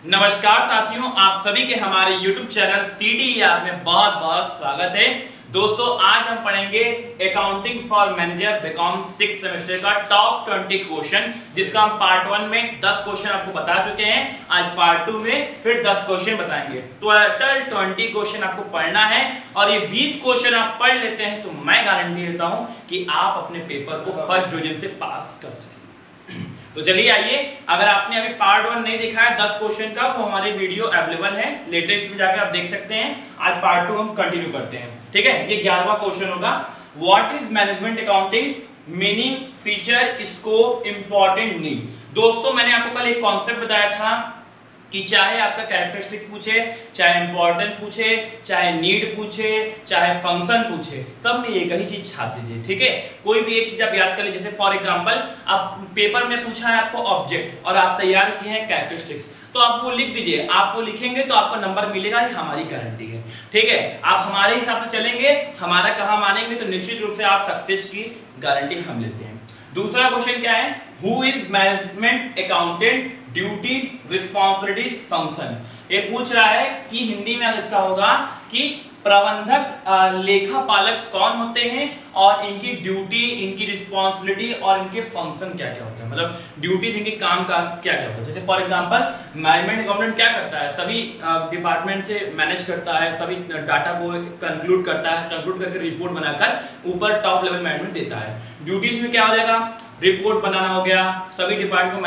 नमस्कार साथियों, आप सभी के हमारे YouTube चैनल CDER में बहुत बहुत स्वागत है। दोस्तों, आज हम पढ़ेंगे accounting for manager BCom 6th semester का टॉप 20 क्वेश्चन, जिसका हम पार्ट 1 में 10 क्वेश्चन आपको बता चुके हैं। आज पार्ट 2 में फिर 10 क्वेश्चन बताएंगे। टोटल 20 क्वेश्चन आपको पढ़ना है और ये 20 क्वेश्चन आप पढ़ लेते हैं तो मैं गारंटी देता हूं कि आप अपने पेपर को फर्स्ट डिवीजन से पास कर सकेंगे। तो चलिए आइए, अगर आपने अभी पार्ट 1 नहीं देखा है 10 क्वेश्चन का, वो हमारे वीडियो अवेलेबल है, लेटेस्ट में जाकर आप देख सकते हैं। आज पार्ट 2 हम कंटिन्यू करते हैं, ठीक है। ये 11वां क्वेश्चन होगा। What is management accounting, meaning, feature, scope, important, need. दोस्तों, मैंने आपको कल एक कॉन्सेप्ट बताया था कि चाहे आपका कैरेक्टरिस्टिक्स पूछे, चाहे इंपॉर्टेंस पूछे, चाहे नीड पूछे, चाहे फंक्शन पूछे, सब में एक ही चीज छाप दीजिए, ठीक है। कोई भी एक चीज आप याद कर लीजिए। जैसे फॉर एग्जांपल, आप पेपर में पूछा है आपको ऑब्जेक्ट और आप तैयार किए हैं कैरेक्टरिस्टिक्स, तो आप वो लिख दीजिए। आप वो लिखेंगे तो आपको नंबर मिलेगा, ये हमारी गारंटी है, ठीक है। आप हमारे हिसाब से चलेंगे, हमारा कहा मानेंगे, तो निश्चित रूप से आप सक्सेस की गारंटी हम लेते हैं। दूसरा क्वेश्चन क्या है? Who is management accountant, duties, responsibilities, function. ये पूछ रहा है कि हिंदी में इसका होगा कि प्रबंधक लेखापालक कौन होते हैं और इनकी ड्यूटी, इनकी रिस्पॉन्सिबिलिटी और इनके फंक्शन क्या क्या होते हैं, मतलब ड्यूटीज, इनके काम का क्या क्या होता है। जैसे फॉर एग्जांपल, मैनेजमेंट अकाउंटेंट क्या करता है? सभी डिपार्टमेंट से मैनेज करता है, सभी डाटा को कंक्लूड करता है, कंक्लूड करके रिपोर्ट बनाकर ऊपर टॉप लेवल मैनेजमेंट देता है। ड्यूटीज में क्या हो जाएगा? रिपोर्ट बनाना हो गया, सभी डिपार्टमेंट को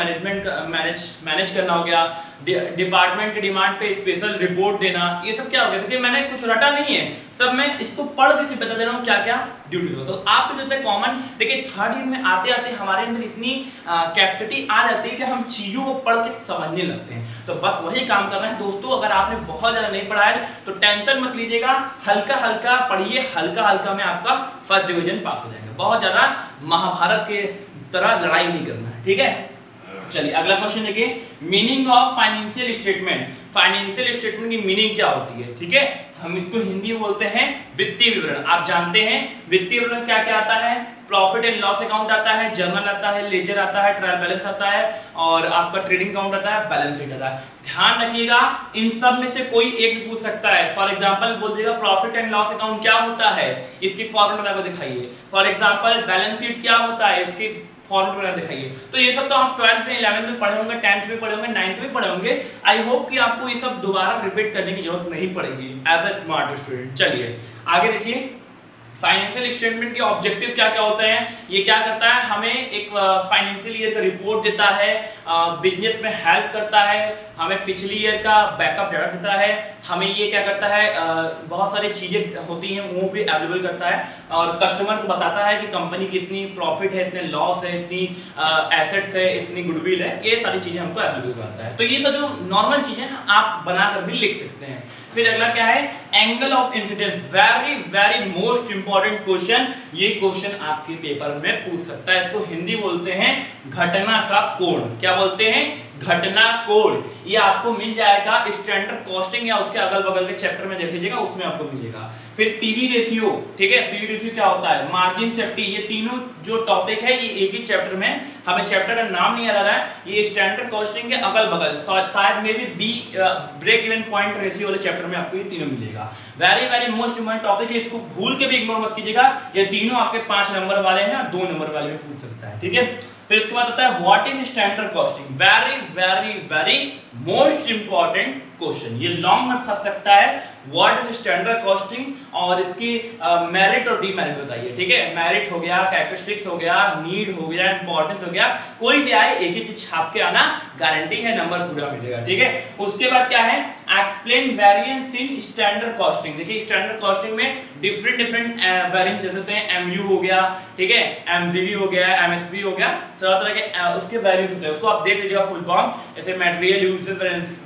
मैनेज करना हो गया, डिपार्टमेंट के डिमांड पे स्पेशल रिपोर्ट देना, ये सब क्या हो गया? क्योंकि मैंने कुछ रटा नहीं है, सब मैं इसको पढ़ के सिर्फ बता दे रहा हूँ क्या क्या ड्यूटीज हो। तो आप जो है कॉमन, देखिए थर्ड ईयर में आते आते हमारे अंदर इतनी कैपेसिटी आ जाती है कि हम चीजों को पढ़ के समझने लगते हैं। तो बस वही काम करना है दोस्तों। अगर आपने बहुत ज्यादा नहीं पढ़ा है तो टेंशन मत लीजिएगा, हल्का हल्का पढ़िए, हल्का हल्का में आपका फर्स्ट डिवीजन पास हो जाएगा। बहुत ज्यादा महाभारत के तरह लड़ाई नहीं करना है, ठीक है। चलिए अगला क्वेश्चन देखिए, meaning of financial statement. Financial statement की मीनिंग क्या होती है, ठीक है। हम इसको हिंदी में बोलते हैं वित्तीय विवरण। आप जानते हैं वित्तीय विवरण क्या क्या आता है? प्रॉफिट एंड लॉस अकाउंट आता है, जर्नल आता है, लेजर आता है, ट्रायल बैलेंस आता है और आपका ट्रेडिंग अकाउंट आता है, बैलेंस शीट आता है। ध्यान रखिएगा, इन सब में से कोई एक भी पूछ सकता है। फॉर एग्जांपल बोल देगा प्रॉफिट एंड लॉस अकाउंट क्या होता है, इसकी फॉर्मूला को दिखाइए। फॉर एग्जांपल बैलेंस शीट क्या होता है, इसकी फॉर्मूला दिखाइए। तो ये सब तो आप 12th में, 11th में पढ़े होंगे, 10th में पढ़े होंगे, 9th में पढ़े होंगे। आई होप कि आपको ये सब दोबारा रिपीट करने की जरूरत नहीं पड़ेगी एज अ स्मार्ट स्टूडेंट। चलिए आगे देखिए, फाइनेंशियल स्टेटमेंट के ऑब्जेक्टिव क्या क्या होते हैं। ये क्या करता है? हमें एक फाइनेंशियल ईयर का रिपोर्ट देता है, बिजनेस में हेल्प करता है, हमें पिछली ईयर का बैकअप डाटा देता है, हमें ये क्या करता है, बहुत सारी चीजें होती हैं वो भी अवेलेबल करता है और कस्टमर को बताता है कि कंपनी कितनी प्रॉफिट है, इतने लॉस है, इतनी एसेट्स है, इतनी गुडविल है, ये सारी चीजें हमको अवेलेबल करता है। तो ये सब जो नॉर्मल चीजें हैं आप बनाकर भी लिख सकते हैं। फिर अगला क्या है? Angle of incidence. Very very most important question. ये क्वेश्चन आपके पेपर में पूछ सकता है। इसको हिंदी बोलते हैं घटना का कोण। क्या बोलते हैं? घटना कोण। ये आपको मिल जाएगा स्टैंडर्ड कॉस्टिंग या उसके अगल बगल के चैप्टर में देख लीजिएगा, उसमें आपको मिलेगा। फिर पीवी रेशियो, ठीक है। पीवी रेशियो क्या होता है? Margin safety. ये तीनों जो टॉपिक है ये एक ही चैप्टर में, हमें चैप्टर का नाम नहीं याद आ रहा है। ये स्टैंडर्ड कॉस्टिंग के अगल बगल शायद में भी B break even point ratio वाले चैप्टर में आपको ये तीनों मिलेगा। Very very most important topic है, इसको भूल के भी इग्नोर मत कीजिएगा। ये तीनों आपके 5 नंबर वाले हैं और 2 नंबर वाले में पूछ सकता है, ठीक है। फिर इसके बाद आता है what is standard costing. Very very very most important question, ये लॉन्ग में फंस सकता है। व्हाट इज स्टैंडर्ड कॉस्टिंग और इसकी मेरिट और डीमेरिट बताइए, ठीक है। मेरिट हो गया, कैरेक्टरिस्टिक्स हो गया, नीड हो गया, इंपॉर्टेंस हो गया, कोई भी आए एक ही चीज छाप के आना, गारंटी है नंबर पूरा मिलेगा, ठीक है। उसके बाद क्या है? Explain variance in standard costing. देखिए स्टैंडर्ड कॉस्टिंग में डिफरेंट वेरिएंस जैसे होते हैं, एमयू हो गया, ठीक है, एमजीवी हो गया, एमएसवी हो गया, तरह तरह के उसके वेरिएंस होते हैं। उसको आप देख लीजिएगा फुल फॉर्म, जैसे material usage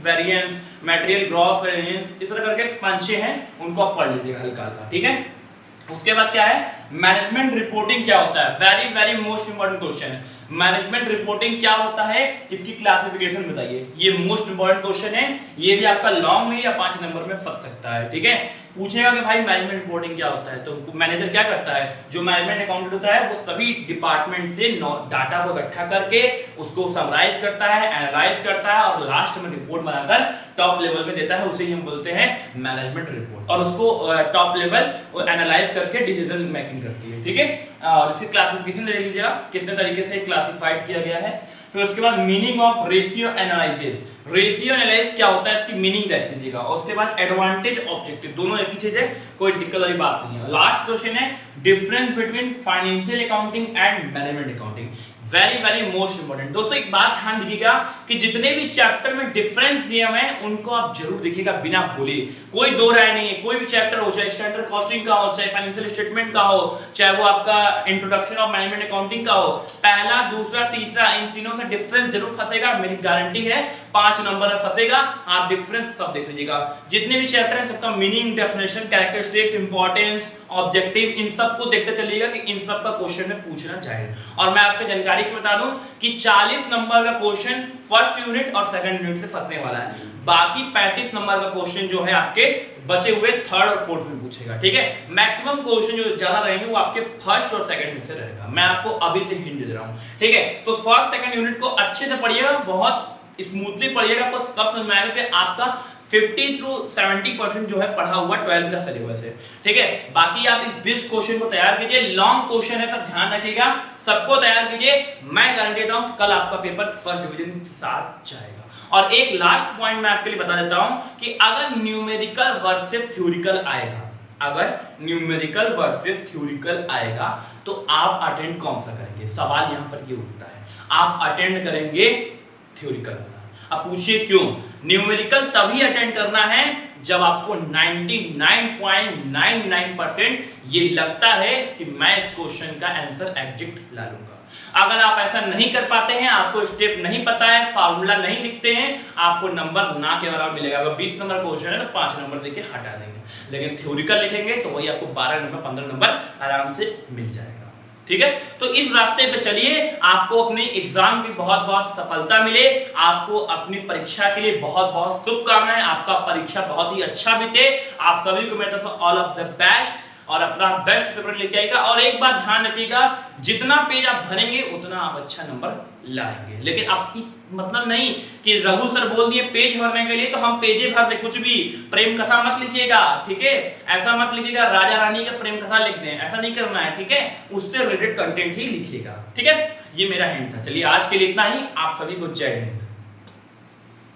variance, material gross variance, इस तरह करके 5-6 हैं, उनको आप पढ़ लीजिएगा हल्का हल्का, ठीक है। उसके बाद क्या है? मैनेजमेंट रिपोर्टिंग क्या होता है? Very very most important question है। मैनेजमेंट रिपोर्टिंग क्या होता है, इसकी क्लासिफिकेशन बताइए। ये मोस्ट इंपॉर्टेंट क्वेश्चन है, ये भी आपका लॉन्ग में या 5 नंबर में फंस सकता है, ठीक है। पूछेगा कि भाई मैनेजमेंट रिपोर्टिंग क्या होता है, तो मैनेजर क्या करता है, जो मैनेजमेंट अकाउंटेंट होता है वो सभी डिपार्टमेंट से डाटा को इकट्ठा करके उसको समराइज करता है, एनालाइज करता है और लास्ट में रिपोर्ट बनाकर टॉप लेवल में देता है, उसे ही हम बोलते हैं मैनेजमेंट रिपोर्ट। और उसको टॉप लेवल एनालाइज करके डिसीजन मेकिंग करती है, ठीक है। और इसकी क्लासिफिकेशन ले लीजिएगा कितने तरीके से क्लासिफाइड किया गया है। फिर उसके बाद meaning of ratio analysis, ratio analysis क्या होता है इसकी मीनिंग देख लीजिएगा। और उसके बाद एडवांटेज ऑब्जेक्टिव, दोनों एक ही चीज है, कोई दिक्कत वाली बात नहीं है। लास्ट क्वेश्चन है difference between financial accounting and management accounting, very very most important. दोस्तों एक बात ध्यान दीजिएगा कि जितने भी चैप्टर में डिफरेंस दिए हुए हैं उनको आप जरूर देखिएगा बिना भूले, कोई दो राय नहीं है। कोई भी चैप्टर हो, चाहे स्टैंडर्ड कॉस्टिंग का हो, चाहे फाइनेंशियल स्टेटमेंट का हो, चाहे वो आपका इंट्रोडक्शन ऑफ मैनेजमेंट अकाउंटिंग का हो, पहला दूसरा तीसरा इन तीनों से डिफरेंस जरूर फंसेगा, मेरी गारंटी है 5 नंबर में फंसेगा। आप डिफरेंस सब देख लीजिएगा। जितने भी चैप्टर है सबका meaning, definition, characteristics, importance, objective, इन सबको देखते चलिएगा कि इन सब का क्वेश्चन में पूछना जाएगा। और मैं आपको जानकारी की बता दूं कि 40 नंबर का क्वेश्चन फर्स्ट यूनिट और सेकंड यूनिट से फंसने वाला है, बाकी 35 नंबर का क्वेश्चन जो है आपके बचे हुए थर्ड और फोर्थ में पूछेगा, ठीक है। मैक्सिमम क्वेश्चन जो ज्यादा रहेंगे वो आपके फर्स्ट और सेकंड में से रहेगा, मैं आपको अभी से हिंट दे रहा हूं, ठीक है। तो फर्स्ट सेकंड यूनिट को अच्छे से पढ़िएगा, बहुत स्मूथली पढ़िएगा, आपको सब समझ में आएगा कि आपका 50 to 70% जो है पढ़ा हुआ 12th का सिलेबस है, ठीक है। बाकी आप इस 20 क्वेश्चन को तैयार कीजिए, लॉन्ग क्वेश्चन है, सब ध्यान रखिएगा, सबको तैयार कीजिए। मैं गारंटी देता हूं कल आपका पेपर फर्स्ट डिवीजन के साथ जाएगा। और एक लास्ट पॉइंट मैं आपके लिए बता देता हूं कि अगर न्यूमेरिकल वर्सेस थ्योरिकल आएगा, अगर न्यूमेरिकल वर्सेस थ्योरिकल आएगा तो आप अटेंड कौन सा करेंगे? सवाल यहां पर ये उठता है, आप अटेंड करेंगे थ्योरिकल वाला। अब पूछिए क्यों? न्यूमेरिकल तभी अटेंड करना है जब आपको 99.99% ये लगता है कि मैं इस क्वेश्चन का आंसर एग्जैक्ट ला लूंगा। अगर आप ऐसा नहीं कर पाते हैं, आपको स्टेप नहीं पता है, फार्मूला नहीं लिखते हैं, आपको नंबर ना के बराबर मिलेगा। अगर 20 नंबर क्वेश्चन है तो 5 नंबर देके हटा देंगे, लेकिन थ्योरिकल लिखेंगे तो वही आपको 12 नंबर 15 नंबर आराम से मिल जाएगा, ठीक है। तो इस रास्ते पे चलिए, आपको अपने एग्जाम की बहुत बहुत सफलता मिले, आपको अपनी परीक्षा के लिए बहुत बहुत शुभकामनाएं, आपका परीक्षा बहुत ही अच्छा बीते, आप सभी को मेरी तरफ से ऑल ऑफ द बेस्ट और अपना बेस्ट पेपर लेके आएगा। और एक बात ध्यान रखिएगा, जितना पेज आप भरेंगे उतना आप अच्छा नंबर लाएंगे, लेकिन आपकी मतलब नहीं कि रघु सर बोल दिए पेज भरने के लिए तो हम पेजे भर दे, कुछ भी प्रेम कथा मत लिखिएगा, ठीक है। ऐसा मत लिखिएगा राजा रानी का प्रेम कथा लिख दें, ऐसा नहीं करना है, ठीक है। उससे रिलेटेड कंटेंट ही लिखिएगा, ठीक है। ये मेरा हिंट था। चलिए आज के लिए इतना ही, आप सभी को जय हिंद।